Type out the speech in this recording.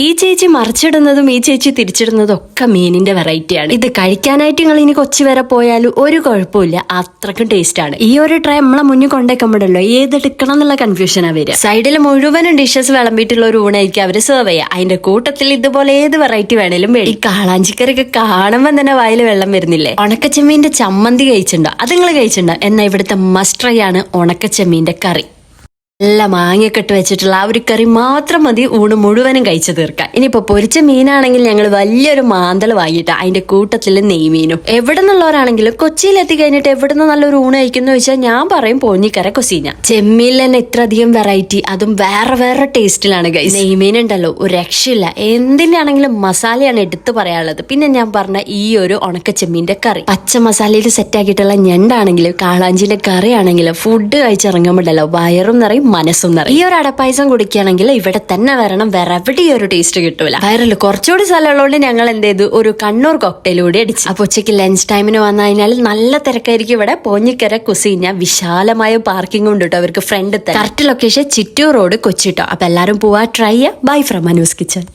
ഈ ചേച്ചി മറിച്ചിടുന്നതും ഈ ചേച്ചി തിരിച്ചിടുന്നതും ഒക്കെ മീനിന്റെ വെറൈറ്റിയാണ്. ഇത് കഴിക്കാനായിട്ട് നിങ്ങൾ ഇനി കൊച്ചി വരെ പോയാലും ഒരു കുഴപ്പമില്ല, അത്രക്കും ടേസ്റ്റ് ആണ്. ഈ ഒരു ട്രൈ നമ്മളെ മുന്നിൽ കൊണ്ടേക്കുമ്പോഴല്ലോ ഏതെടുക്കണം എന്നുള്ള കൺഫ്യൂഷനാ വരിക. സൈഡിൽ മുഴുവനും ഡിഷസ് വിളമ്പിയിട്ടുള്ള ഒരു ഊണായിരിക്കും അവര് സെർവ് ചെയ്യുക. അതിന്റെ കൂട്ടത്തിൽ ഇതുപോലെ ഏത് വെറൈറ്റി വേണേലും വേണം. ഈ കാളാഞ്ചിക്കറിയൊക്കെ കാണുമ്പോൾ തന്നെ വായിൽ വെള്ളം വരുന്നില്ലേ? ഉണക്കച്ചെമ്മീന്റെ ചമ്മന്തി കഴിച്ചിട്ടുണ്ടോ? അത് നിങ്ങൾ കഴിച്ചിട്ടുണ്ടോ? എന്നാൽ ഇവിടുത്തെ മസ്റ്റ് ട്രൈ ആണ് ഉണക്കച്ചെമ്മീന്റെ കറി. നല്ല മാങ്ങയൊക്കെ ഇട്ട് വെച്ചിട്ടുള്ള ആ ഒരു കറി മാത്രം മതി ഊണ് മുഴുവനും കഴിച്ചു തീർക്കാൻ. ഇനിയിപ്പോ പൊരിച്ച മീനാണെങ്കിൽ ഞങ്ങൾ വലിയൊരു മാന്തൽ വാങ്ങിയിട്ട് അതിന്റെ കൂട്ടത്തിൽ നെയ്മീനും. എവിടെ നിന്നുള്ളവരാണെങ്കിലും കൊച്ചിയിൽ എത്തി കഴിഞ്ഞിട്ട് എവിടെ നിന്ന് നല്ലൊരു ഊണ് കഴിക്കുന്നു വെച്ചാൽ ഞാൻ പറയും പോഞ്ഞിക്കര കൊസീന. ചെമ്മീനിൽ തന്നെ ഇത്ര അധികം വെറൈറ്റി, അതും വേറെ വേറെ ടേസ്റ്റിലാണ് ഗൈസ്. നെയ്മീൻ ഉണ്ടല്ലോ ഒരു രക്ഷയില്ല. എന്തിനാണെങ്കിലും മസാലയാണ് എടുത്തു പറയാനുള്ളത്. പിന്നെ ഞാൻ പറഞ്ഞ ഈ ഒരു ഉണക്ക ചെമ്മീന്റെ കറി പച്ച മസാലയിൽ സെറ്റ് ആക്കിയിട്ടുള്ള ഞണ്ടാണെങ്കിലും കാളാഞ്ചിന്റെ കറി ആണെങ്കിലും ഫുഡ് കഴിച്ചിറങ്ങുമ്പോഴല്ലോ വയറും നിറയും മനസ്സും നിറയും. ഈ ഒരു അടപ്പായസം കുടിക്കുകയാണെങ്കിൽ ഇവിടെ തന്നെ വരണം, വേറെ എവിടെ ഈ ഒരു ടേസ്റ്റ് കിട്ടൂല. വയറിൽ കുറച്ചുകൂടി സ്ഥലമുള്ളതുകൊണ്ട് ഞങ്ങൾ എന്ത് ചെയ്തു, ഒരു കണ്ണൂർ കോക്ടെയിൽ കൂടി അടിച്ചു. അപ്പൊ ഉച്ചയ്ക്ക് ലഞ്ച് ടൈമിന് വന്നു കഴിഞ്ഞാൽ നല്ല തിരക്കായിരിക്കും ഇവിടെ. പോഞ്ഞിക്കര കുസീന വിശാലമായ പാർക്കിംഗ് ഉണ്ട് കേട്ടോ അവർക്ക് front. Correct location Chittoor road, കൊച്ചിട്ടോ. അപ്പൊ എല്ലാരും പോവാ, ട്രൈ ചെയ്യാം. Bye from Anu's kitchen.